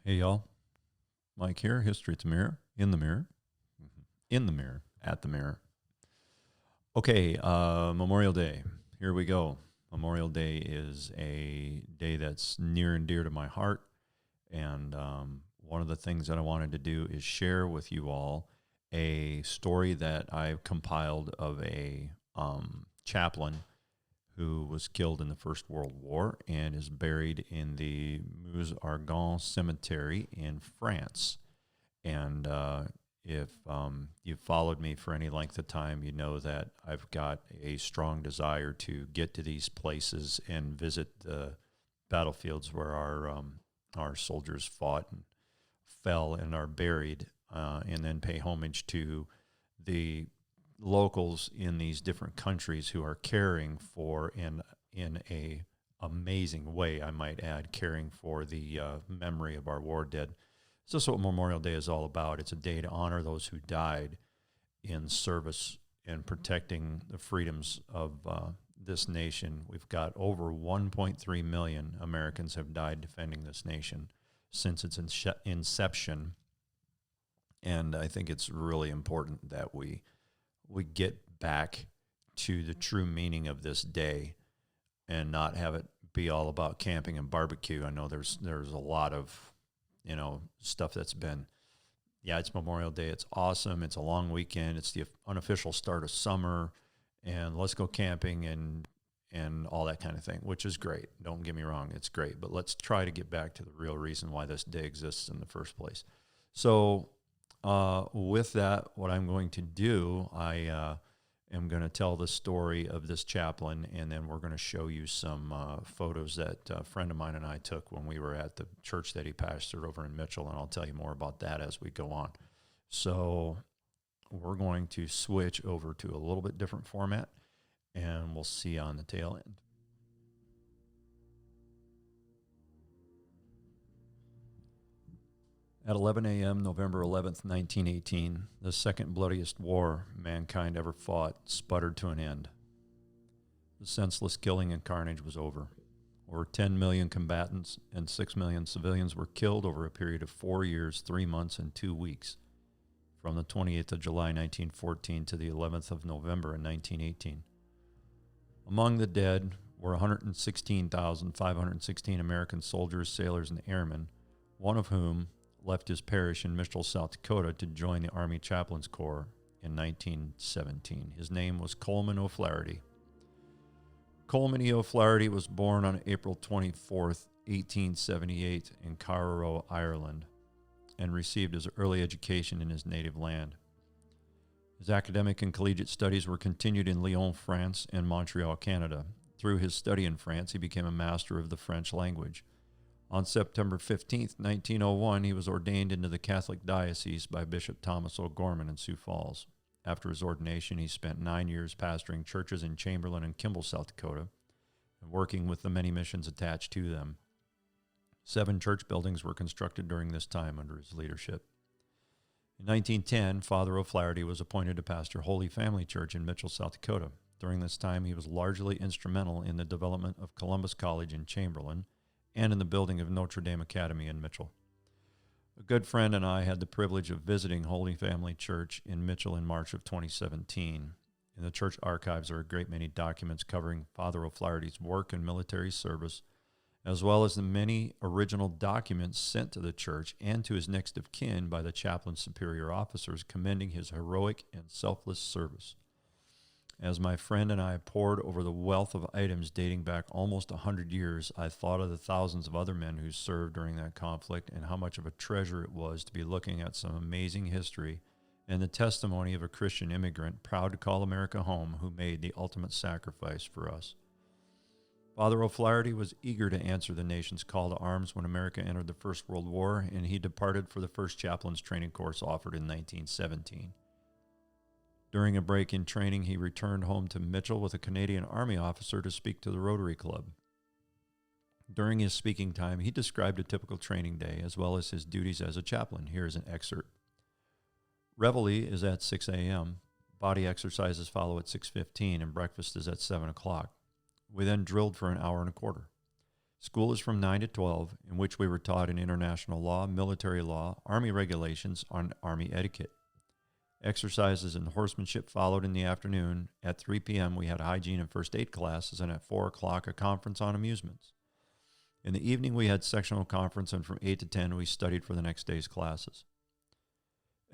Hey y'all, Mike here. History at the mirror, in the mirror, in the mirror, at the mirror. Okay, Memorial Day. Here we go. Memorial Day is a day that's near and dear to my heart, and one of the things that I wanted to do is share with you all a story that I compiled of a chaplain who was killed in the First World War and is buried in the Meuse-Argonne Cemetery in France. And if you've followed me for any length of time, you know that I've got a strong desire to get to these places and visit the battlefields where our soldiers fought and fell and are buried, and then pay homage to the locals in these different countries who are caring for, in a amazing way, I might add, caring for the memory of our war dead. So that's what Memorial Day is all about. It's a day to honor those who died in service and protecting the freedoms of this nation. We've got over 1.3 million Americans have died defending this nation since its inception. And I think it's really important that we get back to the true meaning of this day and not have it be all about camping and barbecue. I know there's a lot of, stuff that's been, it's Memorial Day. It's awesome. It's a long weekend. It's the unofficial start of summer, and let's go camping and all that kind of thing, which is great. Don't get me wrong. It's great, but let's try to get back to the real reason why this day exists in the first place. So, with that, what I'm going to do, I am going to tell the story of this chaplain, and then we're going to show you some photos that a friend of mine and I took when we were at the church that he pastored over in Mitchell, and I'll tell you more about that as we go on. So we're going to switch over to a little bit different format, and we'll see you on the tail end. At 11 a.m., November 11th, 1918, the second bloodiest war mankind ever fought sputtered to an end. The senseless killing and carnage was over. Over 10 million combatants and 6 million civilians were killed over a period of 4 years, 3 months, and 2 weeks, from the 28th of July, 1914 to the 11th of November in 1918. Among the dead were 116,516 American soldiers, sailors, and airmen, one of whom left his parish in Mitchell, South Dakota to join the Army Chaplains Corps in 1917. His name was Coleman O'Flaherty. Coleman E. O'Flaherty was born on April 24th, 1878 in Carrow, Ireland, and received his early education in his native land. His academic and collegiate studies were continued in Lyon, France, and Montreal, Canada. Through his study in France, he became a master of the French language. On September 15, 1901, he was ordained into the Catholic diocese by Bishop Thomas O'Gorman in Sioux Falls. After his ordination, he spent 9 years pastoring churches in Chamberlain and Kimball, South Dakota, and working with the many missions attached to them. 7 church buildings were constructed during this time under his leadership. In 1910, Father O'Flaherty was appointed to pastor Holy Family Church in Mitchell, South Dakota. During this time, he was largely instrumental in the development of Columbus College in Chamberlain and in the building of Notre Dame Academy in Mitchell. A good friend and I had the privilege of visiting Holy Family Church in Mitchell in March of 2017. In the church archives are a great many documents covering Father O'Flaherty's work and military service, as well as the many original documents sent to the church and to his next of kin by the chaplain's superior officers commending his heroic and selfless service. As my friend and I pored over the wealth of items dating back almost 100 years, I thought of the thousands of other men who served during that conflict and how much of a treasure it was to be looking at some amazing history and the testimony of a Christian immigrant proud to call America home who made the ultimate sacrifice for us. Father O'Flaherty was eager to answer the nation's call to arms when America entered the First World War, and he departed for the first chaplain's training course offered in 1917. During a break in training, he returned home to Mitchell with a Canadian Army officer to speak to the Rotary Club. During his speaking time, he described a typical training day as well as his duties as a chaplain. Here is an excerpt. Reveille is at 6 a.m. Body exercises follow at 6:15, and breakfast is at 7 o'clock. We then drilled for an hour and a quarter. School is from 9 to 12, in which we were taught in international law, military law, Army regulations on Army etiquette. Exercises and horsemanship followed in the afternoon. At 3 p.m., we had hygiene and first aid classes, and at 4 o'clock, a conference on amusements. In the evening, we had sectional conference, and from 8 to 10, we studied for the next day's classes.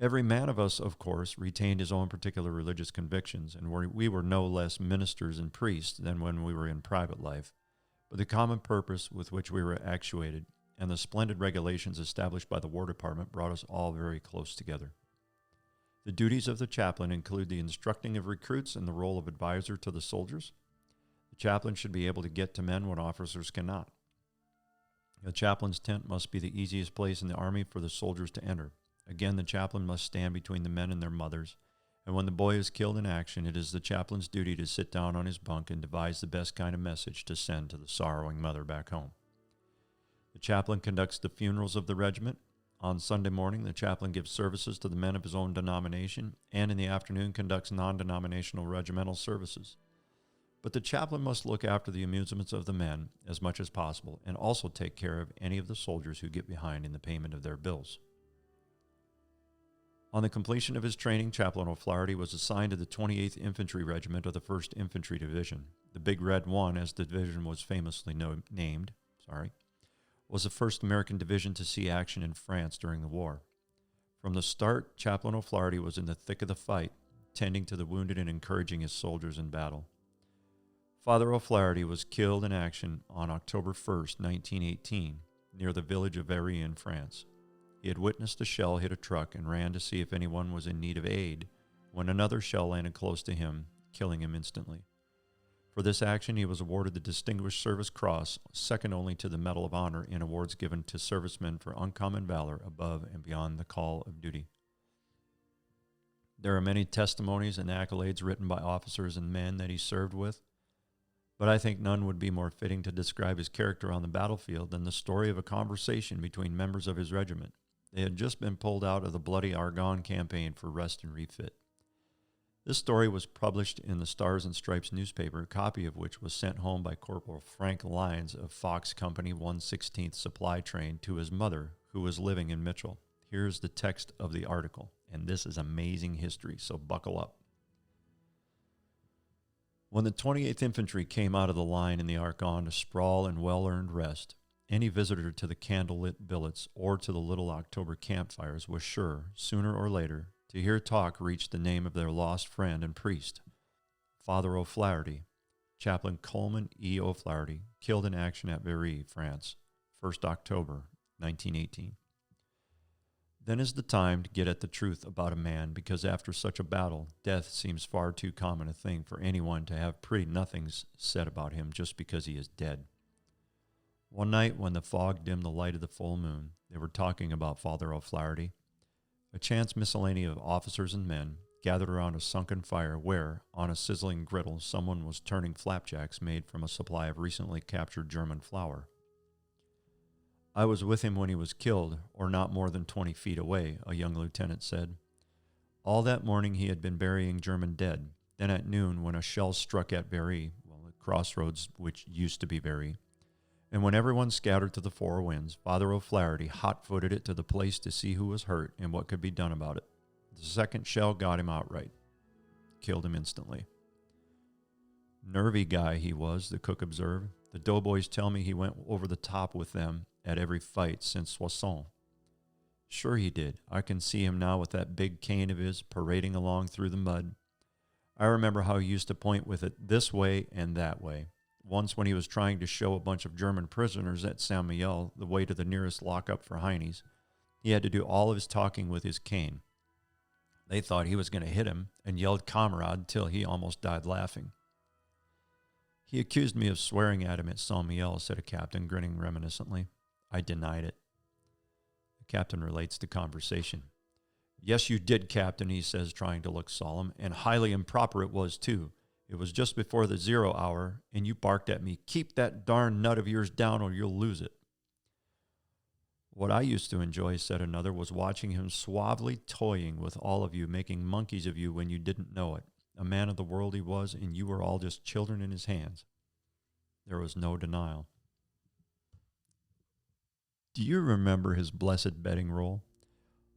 Every man of us, of course, retained his own particular religious convictions, and we were no less ministers and priests than when we were in private life. But the common purpose with which we were actuated and the splendid regulations established by the War Department brought us all very close together. The duties of the chaplain include the instructing of recruits and the role of advisor to the soldiers. The chaplain should be able to get to men when officers cannot. The chaplain's tent must be the easiest place in the Army for the soldiers to enter. Again, the chaplain must stand between the men and their mothers, and when the boy is killed in action, it is the chaplain's duty to sit down on his bunk and devise the best kind of message to send to the sorrowing mother back home. The chaplain conducts the funerals of the regiment. On Sunday morning, the chaplain gives services to the men of his own denomination, and in the afternoon conducts non-denominational regimental services. But the chaplain must look after the amusements of the men as much as possible, and also take care of any of the soldiers who get behind in the payment of their bills. On the completion of his training, Chaplain O'Flaherty was assigned to the 28th Infantry Regiment of the 1st Infantry Division. The Big Red One, as the division was famously named, was the first American division to see action in France during the war. From the start, Chaplain O'Flaherty was in the thick of the fight, tending to the wounded and encouraging his soldiers in battle. Father O'Flaherty was killed in action on October 1st, 1918, near the village of Very in France. He had witnessed a shell hit a truck and ran to see if anyone was in need of aid when another shell landed close to him, killing him instantly. For this action, he was awarded the Distinguished Service Cross, second only to the Medal of Honor in awards given to servicemen for uncommon valor above and beyond the call of duty. There are many testimonies and accolades written by officers and men that he served with, but I think none would be more fitting to describe his character on the battlefield than the story of a conversation between members of his regiment. They had just been pulled out of the bloody Argonne campaign for rest and refit. This story was published in the Stars and Stripes newspaper, a copy of which was sent home by Corporal Frank Lyons of Fox Company 116th Supply Train to his mother, who was living in Mitchell. Here's the text of the article, and this is amazing history, so buckle up. When the 28th Infantry came out of the line in the Argonne to sprawl in well-earned rest, any visitor to the candlelit billets or to the little October campfires was sure, sooner or later, to hear talk reach the name of their lost friend and priest, Father O'Flaherty, Chaplain Coleman E. O'Flaherty, killed in action at Very, France, 1st October, 1918. Then is the time to get at the truth about a man, because after such a battle, death seems far too common a thing for anyone to have pretty nothings said about him just because he is dead. One night when the fog dimmed the light of the full moon, they were talking about Father O'Flaherty. A chance miscellany of officers and men gathered around a sunken fire where, on a sizzling griddle, someone was turning flapjacks made from a supply of recently captured German flour. I was with him when he was killed, or not more than 20 feet away, a young lieutenant said. All that morning he had been burying German dead. Then at noon, when a shell struck at Very, the crossroads which used to be Very, and when everyone scattered to the four winds, Father O'Flaherty hot-footed it to the place to see who was hurt and what could be done about it. The second shell got him outright. Killed him instantly. Nervy guy he was, the cook observed. The doughboys tell me he went over the top with them at every fight since Soissons. Sure he did. I can see him now with that big cane of his parading along through the mud. I remember how he used to point with it this way and that way. Once when he was trying to show a bunch of German prisoners at Saint-Mihiel the way to the nearest lockup for Heinies, he had to do all of his talking with his cane. They thought he was going to hit him and yelled "Kamerad" till he almost died laughing. He accused me of swearing at him at Saint-Mihiel, said a captain, grinning reminiscently. I denied it. The captain relates the conversation. Yes, you did, Captain, he says, trying to look solemn, and highly improper it was, too. It was just before the 0 hour, and you barked at me, keep that darn nut of yours down or you'll lose it. What I used to enjoy, said another, was watching him suavely toying with all of you, making monkeys of you when you didn't know it. A man of the world he was, and you were all just children in his hands. There was no denial. Do you remember his blessed bedding roll?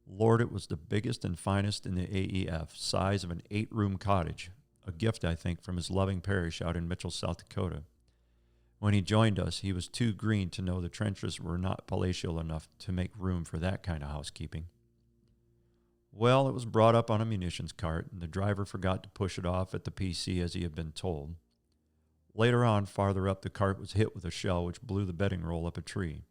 Lord, it was the biggest and finest in the AEF, size of an 8-room cottage, a gift, I think, from his loving parish out in Mitchell, South Dakota. When he joined us, he was too green to know the trenches were not palatial enough to make room for that kind of housekeeping. Well, it was brought up on a munitions cart, and the driver forgot to push it off at the PC as he had been told. Later on, farther up, the cart was hit with a shell which blew the bedding roll up a tree.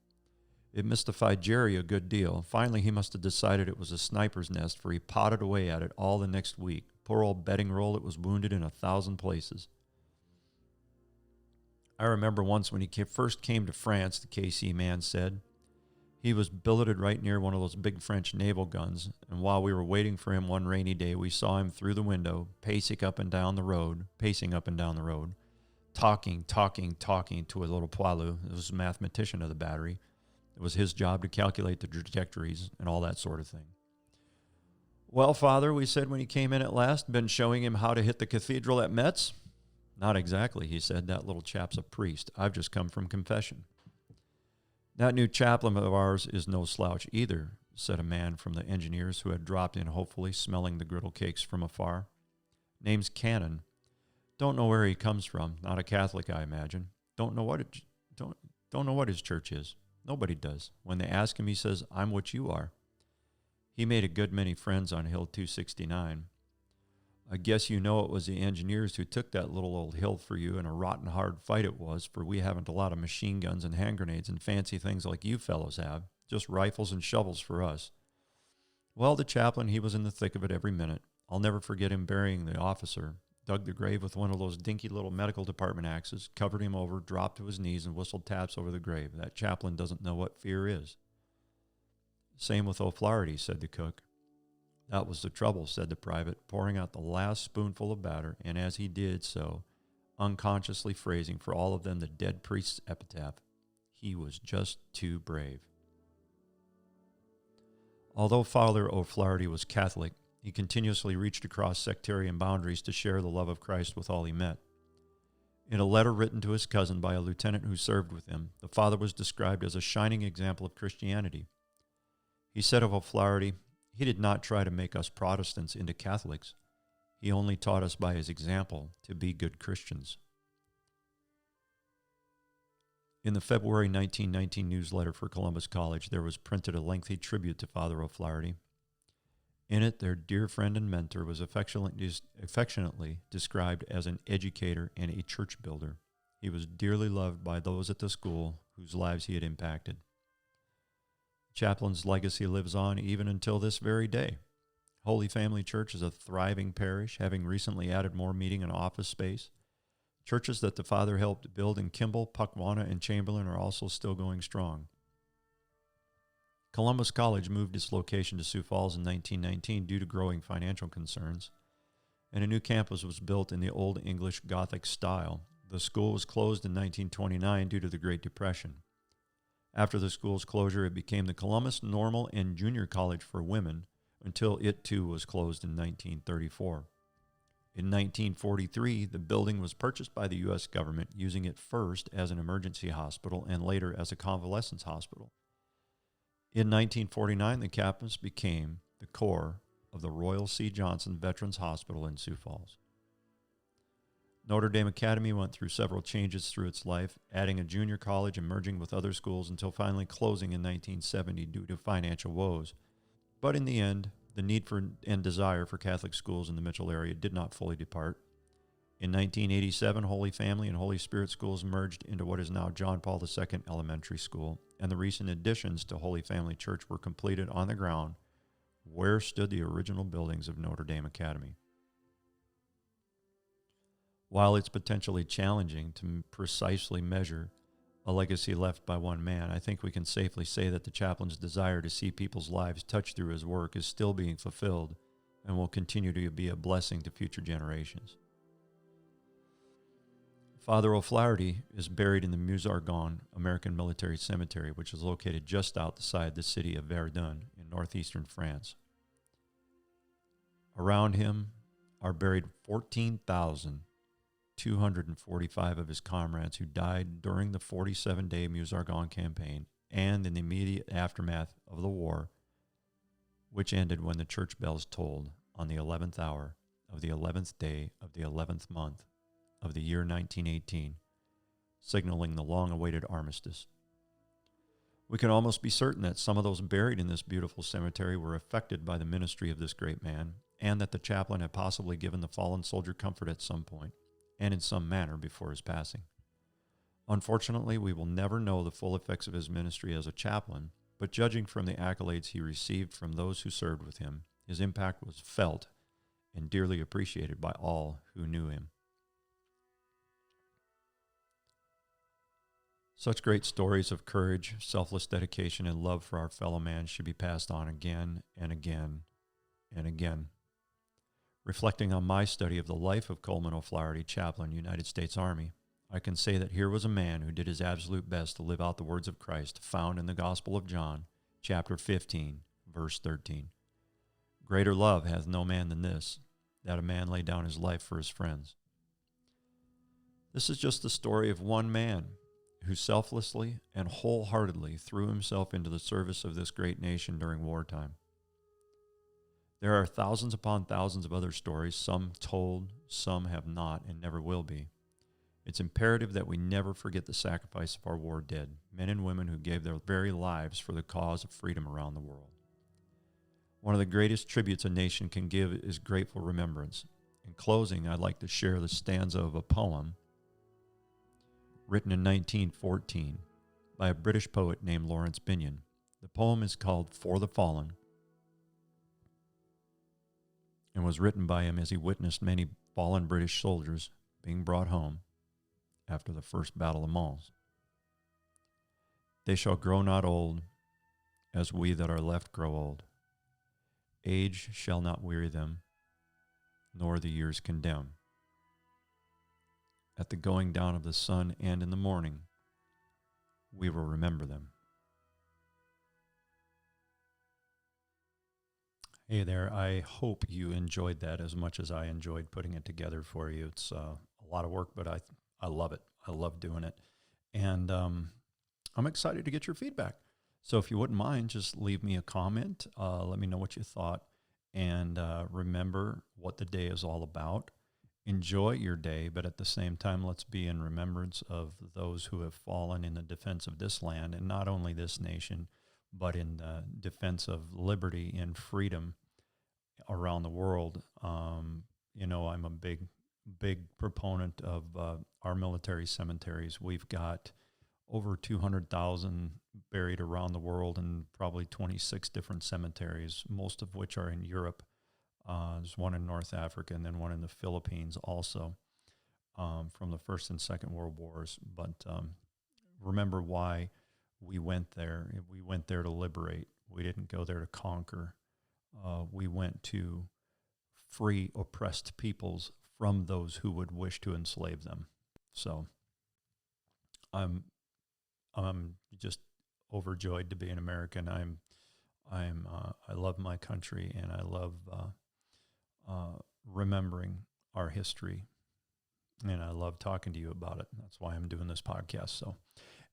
It mystified Jerry a good deal. Finally, he must have decided it was a sniper's nest, for he potted away at it all the next week. Poor old bedding roll, it was wounded in 1,000 places. I remember once when he first came to France, the KC man said. He was billeted right near one of those big French naval guns, and while we were waiting for him one rainy day, we saw him through the window, pacing up and down the road, talking to a little poilu. It was a mathematician of the battery. It was his job to calculate the trajectories and all that sort of thing. Well, Father, we said when he came in at last, been showing him how to hit the cathedral at Metz? Not exactly, he said. That little chap's a priest. I've just come from confession. That new chaplain of ours is no slouch either, said a man from the engineers who had dropped in hopefully, smelling the griddle cakes from afar. Name's Cannon. Don't know where he comes from. Not a Catholic, I imagine. Don't know what his church is. Nobody does. When they ask him, he says, I'm what you are. He made a good many friends on Hill 269. I guess you know it was the engineers who took that little old hill for you, and a rotten hard fight it was, for we haven't a lot of machine guns and hand grenades and fancy things like you fellows have, just rifles and shovels for us. Well, the chaplain, he was in the thick of it every minute. I'll never forget him burying the officer, dug the grave with one of those dinky little medical department axes, covered him over, dropped to his knees, and whistled taps over the grave. That chaplain doesn't know what fear is. Same with O'Flaherty, said the cook. That was the trouble, said the private, pouring out the last spoonful of batter, and as he did so, unconsciously phrasing for all of them the dead priest's epitaph, he was just too brave. Although Father O'Flaherty was Catholic, he continuously reached across sectarian boundaries to share the love of Christ with all he met. In a letter written to his cousin by a lieutenant who served with him, the father was described as a shining example of Christianity. He said of O'Flaherty, he did not try to make us Protestants into Catholics. He only taught us by his example to be good Christians. In the February 1919 newsletter for Columbus College, there was printed a lengthy tribute to Father O'Flaherty. In it, their dear friend and mentor was affectionately described as an educator and a church builder. He was dearly loved by those at the school whose lives he had impacted. Chaplain's legacy lives on even until this very day. Holy Family Church is a thriving parish, having recently added more meeting and office space. Churches that the father helped build in Kimball, Puckwana, and Chamberlain are also still going strong. Columbus College moved its location to Sioux Falls in 1919 due to growing financial concerns, and a new campus was built in the Old English Gothic style. The school was closed in 1929 due to the Great Depression. After the school's closure, it became the Columbus Normal and Junior College for Women until it too was closed in 1934. In 1943, the building was purchased by the U.S. government, using it first as an emergency hospital and later as a convalescence hospital. In 1949, the campus became the core of the Royal C. Johnson Veterans Hospital in Sioux Falls. Notre Dame Academy went through several changes through its life, adding a junior college and merging with other schools until finally closing in 1970 due to financial woes. But in the end, the need for and desire for Catholic schools in the Mitchell area did not fully depart. In 1987, Holy Family and Holy Spirit schools merged into what is now John Paul II Elementary School, and the recent additions to Holy Family Church were completed on the ground where stood the original buildings of Notre Dame Academy. While it's potentially challenging to precisely measure a legacy left by one man, I think we can safely say that the chaplain's desire to see people's lives touched through his work is still being fulfilled and will continue to be a blessing to future generations. Father O'Flaherty is buried in the Musargon American Military Cemetery, which is located just outside the city of Verdun in northeastern France. Around him are buried 14,245 of his comrades who died during the 47-day Musargon campaign and in the immediate aftermath of the war, which ended when the church bells tolled on the 11th hour of the 11th day of the 11th month of the year 1918, signaling the long-awaited armistice. We can almost be certain that some of those buried in this beautiful cemetery were affected by the ministry of this great man, and that the chaplain had possibly given the fallen soldier comfort at some point, and in some manner before his passing. Unfortunately, we will never know the full effects of his ministry as a chaplain, but judging from the accolades he received from those who served with him, his impact was felt and dearly appreciated by all who knew him. Such great stories of courage, selfless dedication, and love for our fellow man should be passed on again and again and again. Reflecting on my study of the life of Coleman O'Flaherty, chaplain, United States Army, I can say that here was a man who did his absolute best to live out the words of Christ found in the Gospel of John, chapter 15, verse 13. Greater love hath no man than this, that a man lay down his life for his friends. This is just the story of one man who selflessly and wholeheartedly threw himself into the service of this great nation during wartime. There are thousands upon thousands of other stories, some told, some have not, and never will be. It's imperative that we never forget the sacrifice of our war dead, men and women who gave their very lives for the cause of freedom around the world. One of the greatest tributes a nation can give is grateful remembrance. In closing, I'd like to share the stanza of a poem written in 1914 by a British poet named Lawrence Binyon. The poem is called For the Fallen and was written by him as he witnessed many fallen British soldiers being brought home after the First Battle of Mons. They shall grow not old, as we that are left grow old. Age shall not weary them, nor the years condemn. At the going down of the sun and in the morning, we will remember them. Hey there, I hope you enjoyed that as much as I enjoyed putting it together for you. It's a lot of work, but I love it. I love doing it. And I'm excited to get your feedback. So if you wouldn't mind, just leave me a comment. Let me know what you thought. And remember what the day is all about. Enjoy your day, but at the same time, let's be in remembrance of those who have fallen in the defense of this land, and not only this nation, but in the defense of liberty and freedom around the world. I'm a big proponent of our military cemeteries. We've got over 200,000 buried around the world in probably 26 different cemeteries, most of which are in Europe. There's one in North Africa and then one in the Philippines also, from the First and Second World Wars. But remember why we went there. We went there to liberate. We didn't go there to conquer. We went to free oppressed peoples from those who would wish to enslave them. So I'm just overjoyed to be an American. I love my country, and I love remembering our history, and I love talking to you about it. That's why I'm doing this podcast. So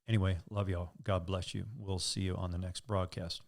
anyway, love y'all. God bless you. We'll see you on the next broadcast.